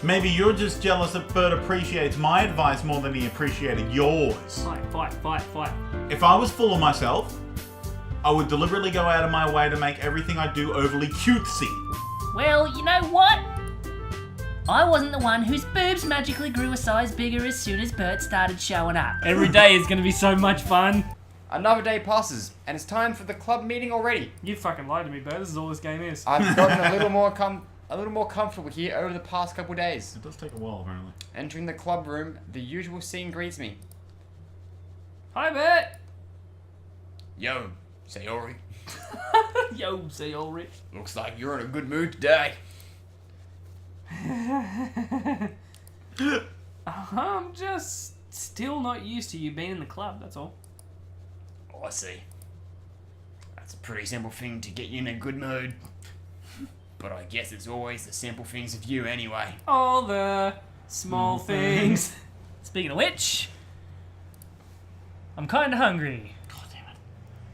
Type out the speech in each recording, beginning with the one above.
Maybe you're just jealous that Bert appreciates my advice more than he appreciated yours. Fight. If I was full of myself, I would deliberately go out of my way to make everything I do overly cutesy. Well, you know what? I wasn't the one whose boobs magically grew a size bigger as soon as Bert started showing up. Every day is going to be so much fun. Another day passes, and it's time for the club meeting already. You fucking lied to me, Bert. This is all this game is. I've gotten a little more comfortable here over the past couple days. It does take a while, apparently. Entering the club room, the usual scene greets me. Hi, Bert. Yo, Sayori. Yo, Sayori. Looks like you're in a good mood today. I'm just still not used to you being in the club, that's all. Oh, I see. That's a pretty simple thing to get you in a good mood. But I guess it's always the simple things of you anyway. All the small things. Speaking of which, I'm kinda hungry. God damn it.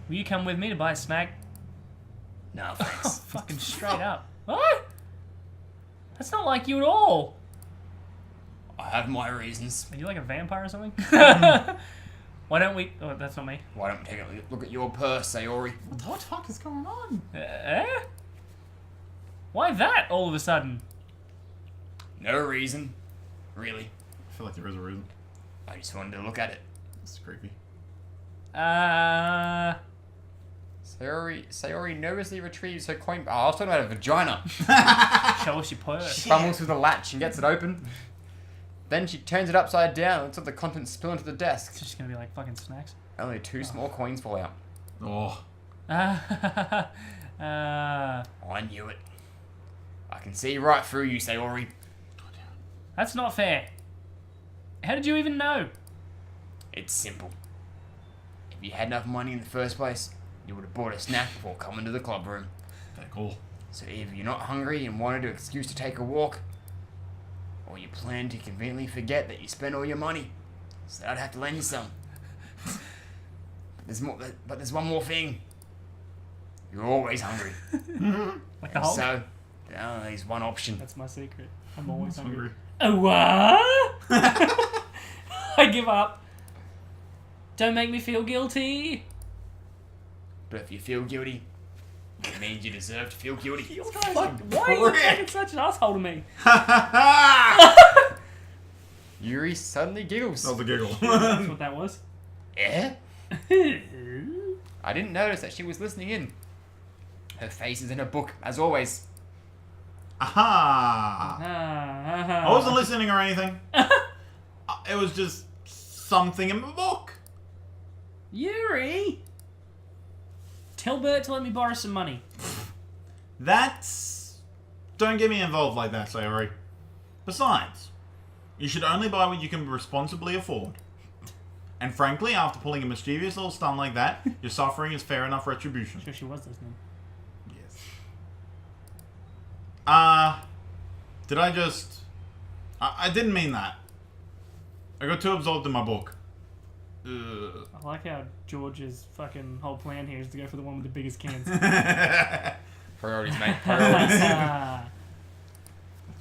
Will you come with me to buy a snack? No, thanks. Fucking straight up. What? That's not like you at all. I have my reasons. Are you like a vampire or something? Why don't we... Oh, that's not me. Why don't we take a look at your purse, Sayori? What the fuck is going on? Why that all of a sudden? No reason. Really. I feel like there is a reason. I just wanted to look at it. It's creepy. Sayori nervously retrieves her coin... Oh, I was talking about a vagina. Show us your purse. Fumbles through the latch and gets it open. Then she turns it upside down and lets the contents spill into the It's desk. just gonna be like fucking snacks. Only two small coins fall out. Oh. I knew it. I can see right through you, Sayori. That's not fair. How did you even know? It's simple. If you had enough money in the first place, you would have bought a snack before coming to the club room. Okay, cool. So either you're not hungry and wanted an excuse to take a walk, or you plan to conveniently forget that you spent all your money, so I'd have to lend you some. But there's one more thing. You're always hungry. Like the Hulk? So, there's one option. That's my secret. I'm always hungry. Oh, what? I give up. Don't make me feel guilty. But if you feel guilty, it means you deserve to feel guilty. Why are you fucking such an asshole to me? Yuri suddenly giggles. That was a giggle. That's what that was. Eh? I didn't notice that she was listening in. Her face is in her book, as always. Aha! I wasn't listening or anything. It was just something in my book. Yuri! Tell Bert to let me borrow some money. That's... Don't get me involved like that, Sayori. Besides, you should only buy what you can responsibly afford. And frankly, after pulling a mischievous little stunt like that, your suffering is fair enough retribution. Sure she was listening. Yes. Did I just... I didn't mean that. I got too absorbed in my book. Ugh. I like how George's fucking whole plan here is to go for the one with the biggest cans. Priorities, mate. Priorities.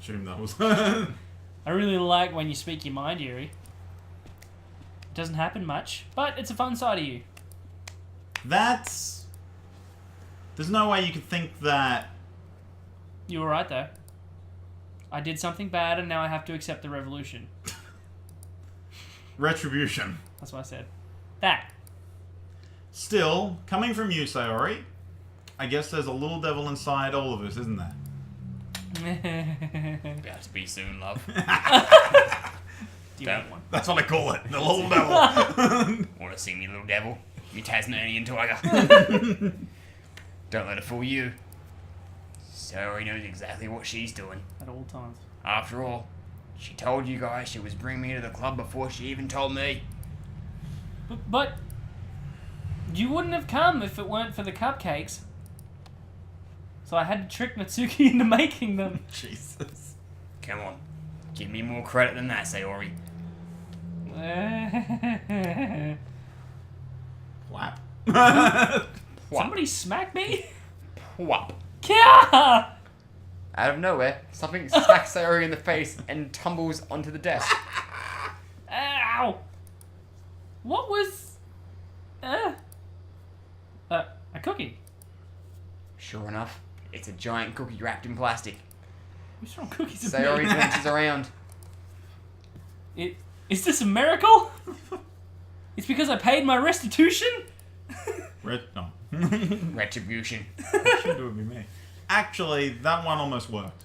Assume that was... I really like when you speak your mind, Yuri. It doesn't happen much, but it's a fun side of you. That's... There's no way you could think that... You were right, though. I did something bad, and now I have to accept the revolution. Retribution. That's what I said. That. Still, coming from you, Sayori, I guess there's a little devil inside all of us, isn't there? About to be soon, love. Do you Don't. want one? That's what I call it. The little devil. Want to see me, little devil? Me Tasmanian tiger. Don't let it fool you. Sayori knows exactly what she's doing. At all times. After all, she told you guys she was bringing me to the club before she even told me. But you wouldn't have come if it weren't for the cupcakes. So I had to trick Natsuki into making them. Jesus. Come on. Give me more credit than that, Sayori. Flap. Whop. Somebody smack me? Whop. Yeah! Out of nowhere, something smacks Sayori in the face and tumbles onto the desk. Ow! What was... a cookie. Sure enough, it's a giant cookie wrapped in plastic. What's wrong with cookies? Sayori glances around. Is this a miracle? It's because I paid my restitution? No. Retribution. Should do it be me. Actually, that one almost worked.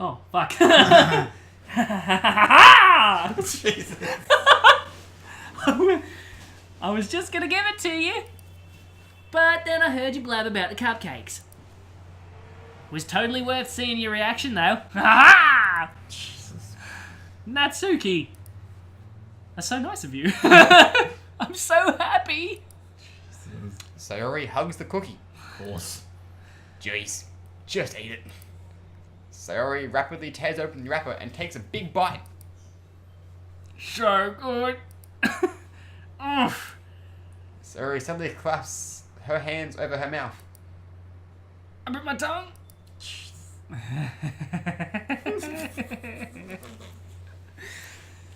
Oh, fuck. Jesus. I was just gonna give it to you. But then I heard you blab about the cupcakes. Was totally worth seeing your reaction, though. Ha Jesus. Natsuki. That's so nice of you. I'm so happy. Sayori hugs the cookie. Of course. Jeez, just eat it. Sayori rapidly tears open the wrapper and takes a big bite. So good. Oof. Sayori suddenly clasps her hands over her mouth. I bit my tongue.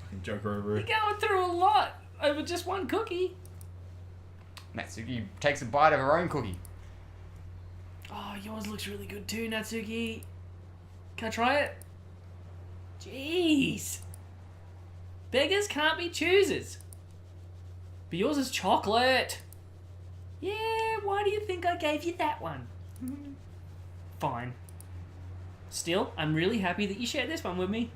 Fucking Joker over You're it. going through a lot over just one cookie. Natsuki takes a bite of her own cookie. Oh, yours looks really good too, Natsuki. Can I try it? Jeez. Beggars can't be choosers. But yours is chocolate. Yeah, why do you think I gave you that one? Fine. Still, I'm really happy that you shared this one with me.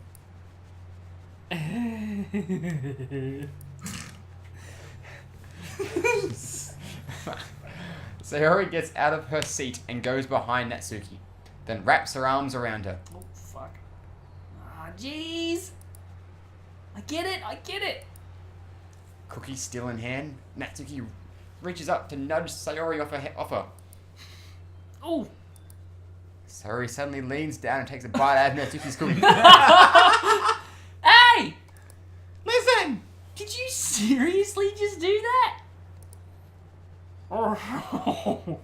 Sayori gets out of her seat and goes behind Natsuki, then wraps her arms around her. Oh, fuck. Ah, jeez. I get it. Cookie still in hand, Natsuki reaches up to nudge Sayori off her. Oh. Sayori suddenly leans down and takes a bite out of Natsuki's cookie. Hey! Listen! Did you seriously just do that? Fucking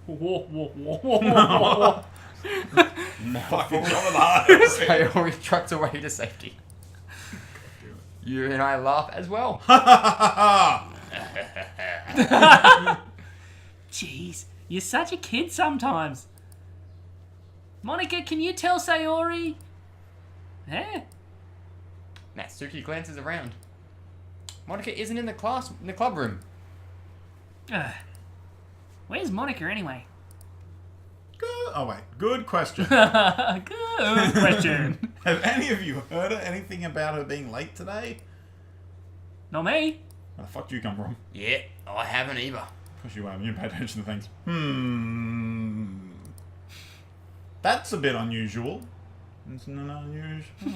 traumatized. Sayori trots away to safety. You and I laugh as well. Jeez, you're such a kid sometimes. Monica, can you tell Sayori? Eh? Natsuki glances around. Monica isn't in the club room. Where's Monica anyway? Good. Oh wait, good question. Good question. Have any of you heard anything about her being late today? Not me. Where the fuck do you come from? Yeah, I haven't either. Of course you haven't. You pay attention to things. That's a bit unusual. It's not unusual.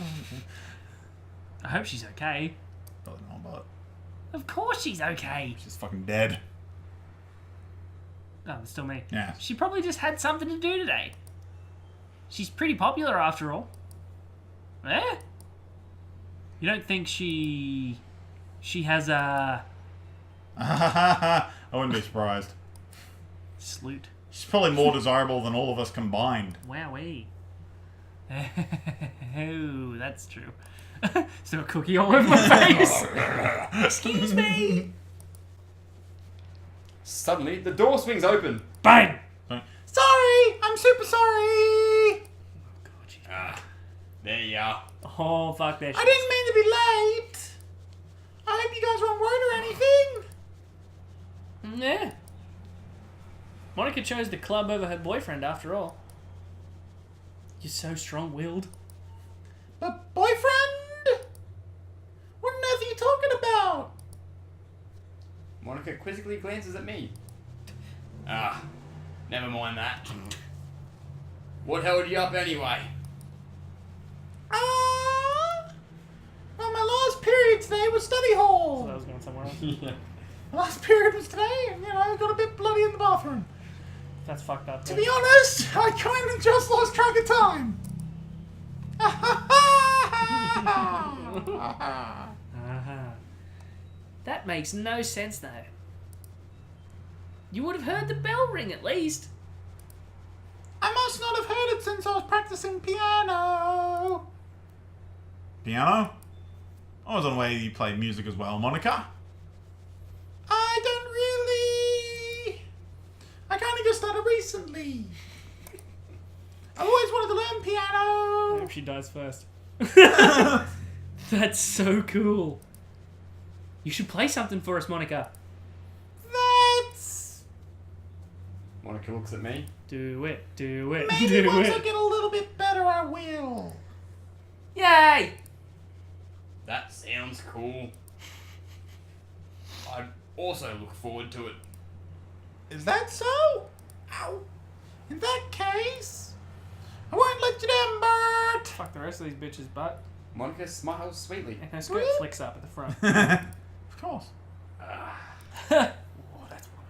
I hope she's okay. Probably not, but Of course she's okay. she's fucking dead. Oh, it's still me. Yeah. She probably just had something to do today. She's pretty popular after all. Eh? You don't think she has a I wouldn't be surprised. Sloot? She's probably more desirable than all of us combined. Wowee. Oh, that's true. Still a cookie all over my face. Excuse me. Suddenly, the door swings open. Bang. Sorry! I'm super sorry! There you are. Oh, fuck that shit. I didn't mean to be late. I hope you guys weren't worried or anything. Yeah. Monica chose the club over her boyfriend after all. You're so strong-willed. But boyfriend? What on earth are you talking about? Monica quizzically glances at me. Never mind that. What held you up anyway? Well, my last period today was study hall. So that was going somewhere else. My last period was today, and I got a bit bloody in the bathroom. That's fucked up. To be honest, I kind of just lost track of time. That makes no sense, though. You would have heard the bell ring at least. I must not have heard it since I was practicing piano. Piano? I was on the way you play music as well, Monica. I don't really... I kind of just started recently. I've always wanted to learn I piano. hope she dies first. That's so cool. You should play something for us, Monica. That's... Monica looks at me. Do it, do it, Maybe do once I it. get a little bit better, I will. Yay! That sounds cool. I'd also look forward to it. Is that so? Ow. In that case, I won't let you down, Bert. Fuck the rest of these bitches' butt. Monica smiles sweetly. And her skirt Really? flicks up at the front. Of course. Oh, that's what I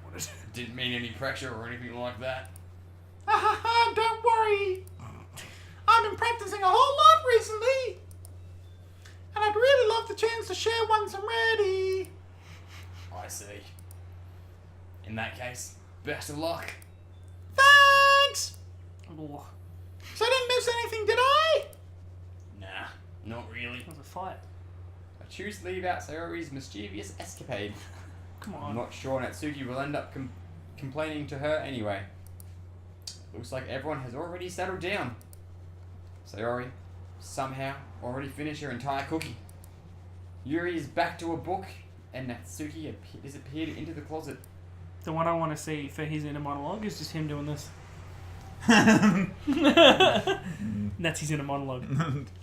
wanted. Didn't mean any pressure or anything like that. Don't worry. I've been practicing a whole lot recently. And I'd really love the chance to share once I'm ready. I see. In that case, best of luck. Thanks. Oh, So I didn't miss anything, did I? Nah, not really. that was a fight. I choose to leave out Sayori's mischievous escapade. Come I'm on. not sure Natsuki will end up complaining to her anyway. Looks like everyone has already settled down. Sayori, somehow, already finished her entire cookie. Yuri is back to a book, and Natsuki disappeared into the closet. The one I want to see for his inner monologue is just him doing this. That's his inner monologue.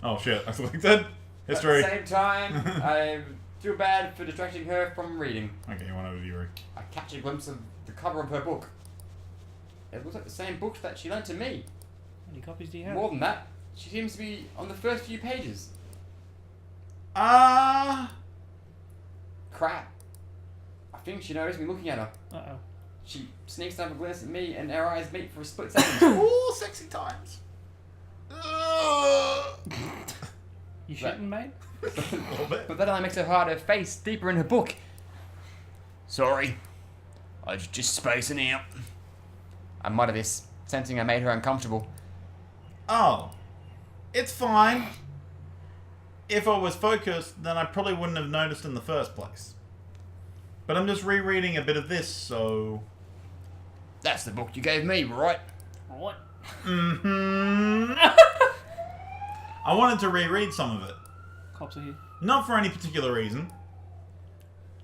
Oh shit, I like that. At History. the same time, I feel bad for distracting her from reading. Okay, you want over to Yuri. I catch a glimpse of the cover of her book. It looks like the same book that she lent to me. How many copies do you have? More than that, she seems to be on the first few pages. Crap. I think she noticed me looking at her. Uh-oh. She sneaks up a glance at me and our eyes meet for a split second. Ooh, sexy times. You That- shitting, mate? A little bit. But then I makes her hide her face deeper in her book. Sorry. I was just spacing out. I mutter this, sensing I made her uncomfortable. Oh, it's fine. If I was focused, then I probably wouldn't have noticed in the first place. But I'm just rereading a bit of this, so... That's the book you gave me, right? What? Mm-hmm. I wanted to reread some of it. Cops are here. Not for any particular reason.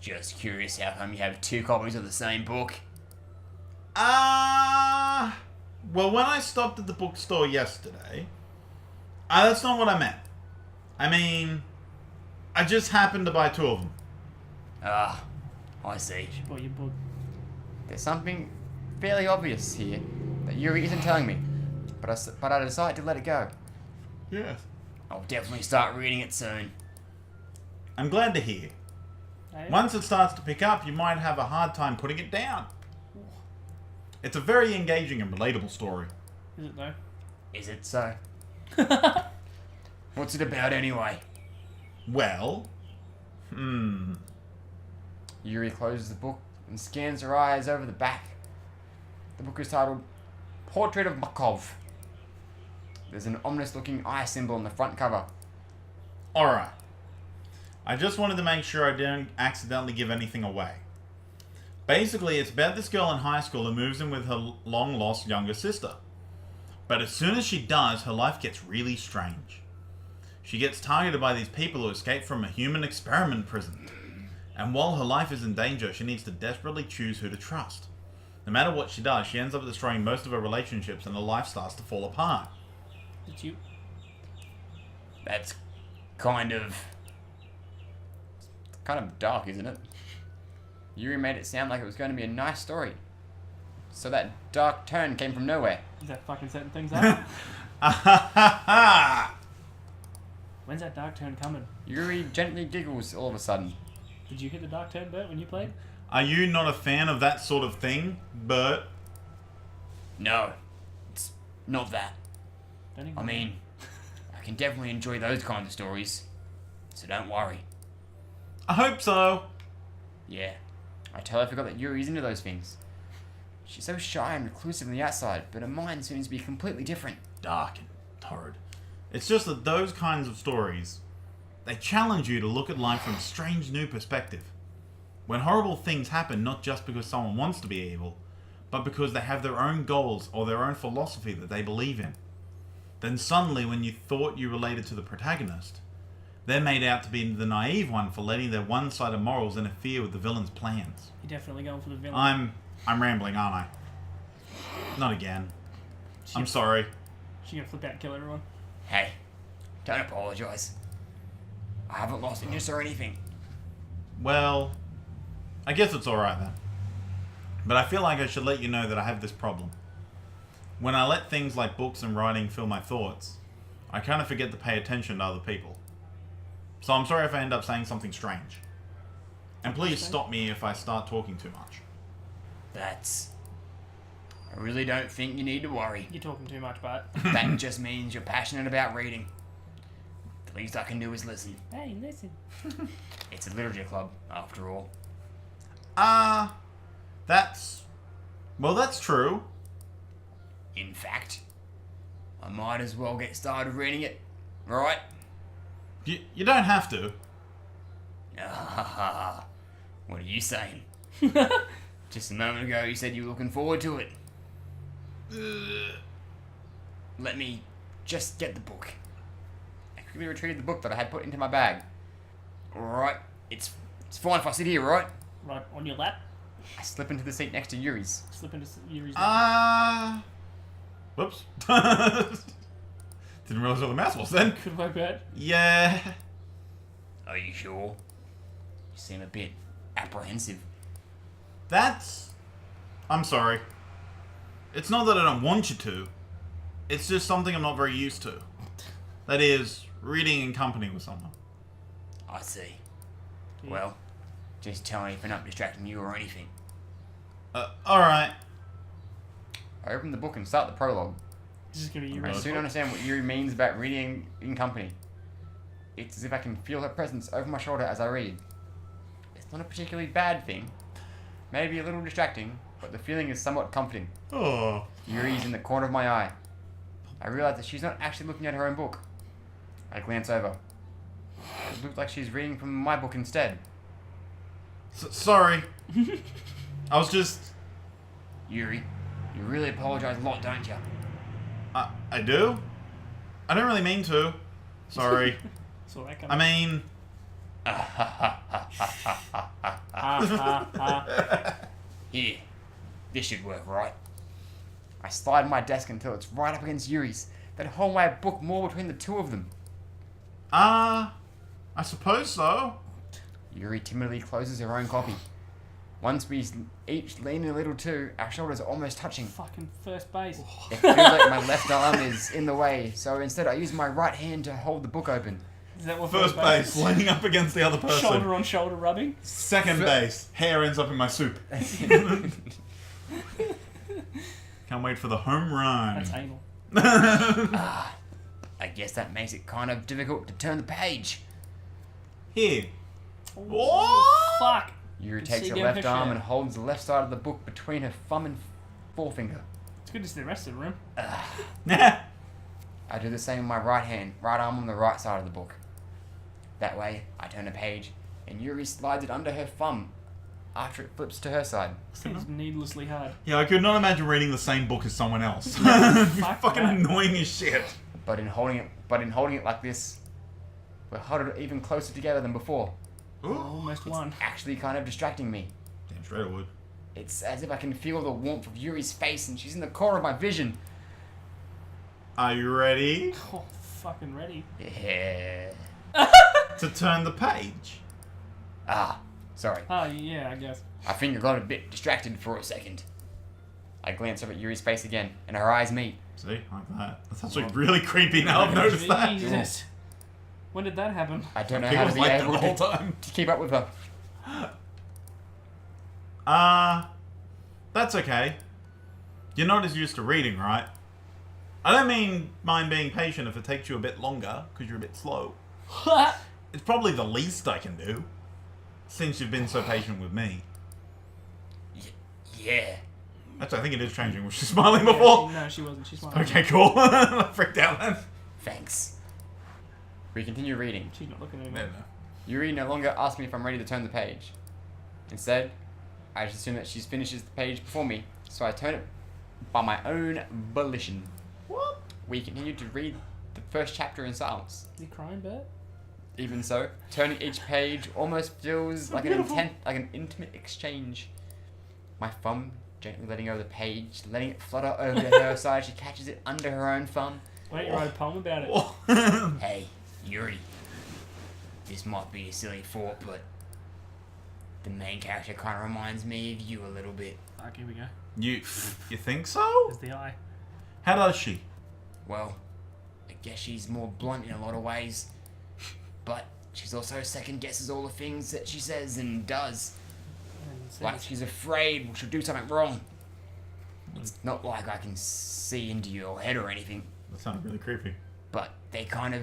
Just curious how come you have two copies of the same book? Well, when I stopped at the bookstore yesterday... that's not what I meant. I mean... I just happened to buy two of them. Ah, I see. She bought your book. There's something fairly obvious here that Yuri isn't telling me, but I decide to let it go. Yes. I'll definitely start reading it soon. I'm glad to hear. Hey? Once it starts to pick up, you might have a hard time putting it down. It's a very engaging and relatable story. Is it though? Is it so? What's it about anyway? Well... Yuri closes the book and scans her eyes over the back. The book is titled Portrait of Makov. There's an ominous-looking eye symbol on the front cover. Alright. I just wanted to make sure I didn't accidentally give anything away. Basically, it's about this girl in high school who moves in with her long-lost younger sister. But as soon as she does, her life gets really strange. She gets targeted by these people who escaped from a human experiment prison. And while her life is in danger, she needs to desperately choose who to trust. No matter what she does, she ends up destroying most of her relationships and her life starts to fall apart. It's you. That's kind of dark, isn't it? Yuri made it sound like it was going to be a nice story. So that dark turn came from nowhere. Is that fucking setting things up? Ah. When's that dark turn coming? Yuri gently giggles all of a sudden. Did you hit the dark turn, Bert, when you played? Are you not a fan of that sort of thing, Bert? No, it's not that. Don't even I mean, I can definitely enjoy those kinds of stories. So don't worry. I hope so. Yeah, I totally forgot that Yuri's into those things. She's so shy and reclusive on the outside, but her mind seems to be completely different. Dark and torrid. It's just that those kinds of stories, they challenge you to look at life from a strange new perspective. When horrible things happen not just because someone wants to be evil, but because they have their own goals or their own philosophy that they believe in. Then suddenly, when you thought you related to the protagonist, they're made out to be the naive one for letting their one-sided morals interfere with the villain's plans. You're definitely going for the villain. I'm rambling, aren't I? Not again. I'm sorry. She's gonna flip out and kill everyone. Hey, don't apologise. I haven't lost interest or anything. Well, I guess it's alright then. But I feel like I should let you know that I have this problem. When I let things like books and writing fill my thoughts, I kind of forget to pay attention to other people. So I'm sorry if I end up saying something strange. And please stop me if I start talking too much. I really don't think you need to worry. You're talking too much, Bart. That just means you're passionate about reading. The least I can do is listen. Hey, listen. It's a literature club, after all. That's true. In fact, I might as well get started reading it, right? You don't have to. What are you saying? Just a moment ago you said you were looking forward to it. Let me just get the book. I quickly retrieved the book that I had put into my bag. Alright, it's fine if I sit here, right? Right on your lap. I slip into the seat next to Yuri's. Slip into Yuri's. Whoops. Didn't realize what the mouse was then. Could my bad. Yeah. Are you sure? You seem a bit apprehensive. I'm sorry. It's not that I don't want you to. It's just something I'm not very used to. That is, reading in company with someone. I see. Yeah. Well, just tell me if I'm not distracting you or anything. Alright. I open the book and start the prologue. This is gonna be I Yuri's. soon understand what Yuri means about reading in company. It's as if I can feel her presence over my shoulder as I read. It's not a particularly bad thing. Maybe a little distracting, but the feeling is somewhat comforting. Oh. Yuri's in the corner of my eye. I realize that she's not actually looking at her own book. I glance over. It looks like she's reading from my book instead. Sorry. I was just... Yuri, you really apologize a lot, don't you? I do? I don't really mean to. Sorry. So that kind I mean... Here, this should work, right? I slide my desk until it's right up against Yuri's, then hold my book more between the two of them. I suppose so. Yuri timidly closes her own copy. Once we each lean in a little too, our shoulders are almost touching. fucking first base. It feels like my left arm is in the way, so instead I use my right hand to hold the book open. Is that what First base, is? leaning up against the other person. Shoulder on shoulder rubbing. Second base, hair ends up in my soup. Can't wait for the home run. That's anal. I guess that makes it kind of difficult to turn the page. Here. Oh, fuck. Yuri Can takes see her the left picture. arm and holds the left side of the book between her thumb and forefinger. It's good to see the rest of the room. I do the same with my right arm on the right side of the book. That way, I turn a page, and Yuri slides it under her thumb after it flips to her side. Seems needlessly hard. Yeah, I could not imagine reading the same book as someone else. Fuck Fucking that. annoying as shit. But in holding it like this, we're huddled even closer together than before. Ooh. Almost one. Actually kind of distracting me. Damn straight I would. It's as if I can feel the warmth of Yuri's face and she's in the corner of my vision. Are you ready Oh, fucking ready. Yeah. to turn the page? Sorry. Oh, yeah, I guess. I think I got a bit distracted for a second. I glance over at Yuri's face again, and our eyes meet. See, like that. That's actually really creepy now I've noticed that. Jesus. When did that happen? I don't know He how to was be like that able the whole to time. keep up with her. That's okay. You're not as used to reading, right? I don't mind being patient if it takes you a bit longer, because you're a bit slow. It's probably the least I can do, since you've been so patient with me. Yeah. Actually, I think it is changing. Was she smiling Yeah, before? no, she wasn't. She's smiling. Okay, cool. I freaked out then. Thanks. We continue reading. She's not looking at No, me. no. Yuri no longer asks me if I'm ready to turn the page. Instead, I just assume that she finishes the page before me, so I turn it by my own volition. What? We continue to read the first chapter in silence. You crying, Bert? Even so, turning each page almost feels like an intimate exchange. My thumb gently letting over the page, letting it flutter over to her side. She catches it under her own thumb. Why don't you write a poem about it? Oh. Hey, Yuri. This might be a silly thought, but the main character kind of reminds me of you a little bit. Fuck, here we go. You think so? There's the eye. How does she? Well, I guess she's more blunt in a lot of ways, but she's also second guesses all the things that she says and does. Like she's afraid she'll do something wrong. It's not like I can see into your head or anything, That sounded really creepy. but they're kind of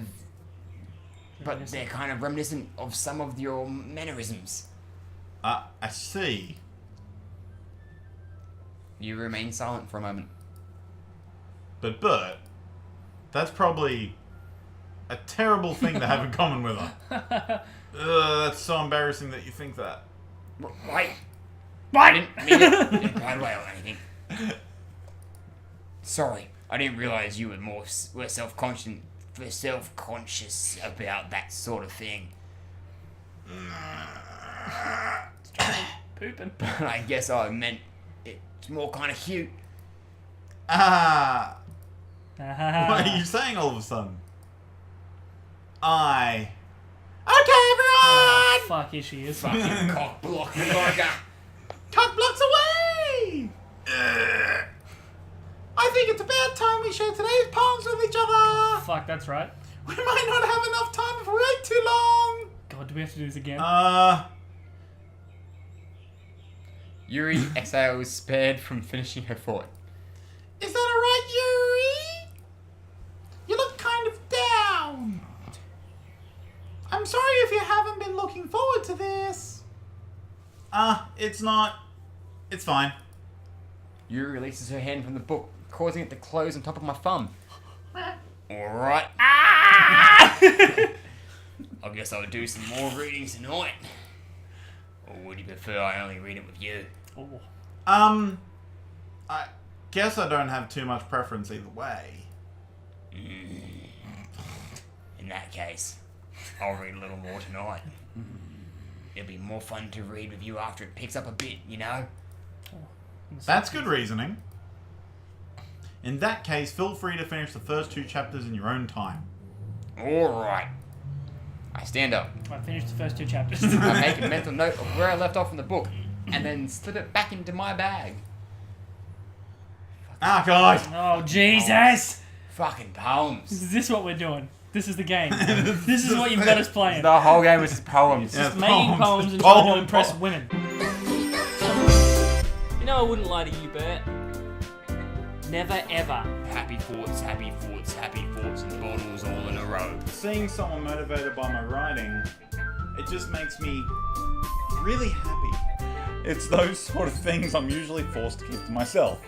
reminiscent of some of your mannerisms. I see. You remain silent for a moment. But Bert, that's probably a terrible thing to have in common with her. That's so embarrassing that you think that. Wait. I didn't mean it in a bad way or anything. Sorry, I didn't realize you were self-conscious about that sort of thing. Pooping. But I guess I meant it's more kind of cute. What are you saying all of a sudden? Okay, Oh, everyone! fuck, here she is. Fucking cock block America. Cock blocks away! I think it's about time we share today's poems with each other. Fuck, that's right. We might not have enough time if we wait too long. God, do we have to do this again? Yuri exhales, spared from finishing her thought. Is that alright, Yuri? You look kind of down. I'm sorry if you haven't been looking forward to this. It's not. It's fine. Yuri releases her hand from the book, causing it to close on top of my thumb. Alright. I guess I'll do some more reading tonight. Or would you prefer I only read it with you? Oh. I guess I don't have too much preference either way. In that case, I'll read a little more tonight. It'll be more fun to read with you after it picks up a bit, you know? That's good reasoning. In that case, feel free to finish the first 2 chapters in your own time. Alright. I stand up. I finished the first 2 chapters. I make a mental note of where I left off in the book, and then slip it back into my bag. Ah, God! Oh, Jesus! Fucking poems. Is this what we're doing? This is the game. This is what you've got us playing. The whole game was just poems. Yeah. Just making poems and trying to impress women. You know I wouldn't lie to you, Bert. Never ever. Happy thoughts, happy thoughts, happy thoughts, and bottles all in a row. Seeing someone motivated by my writing, it just makes me really happy. It's those sort of things I'm usually forced to keep to myself.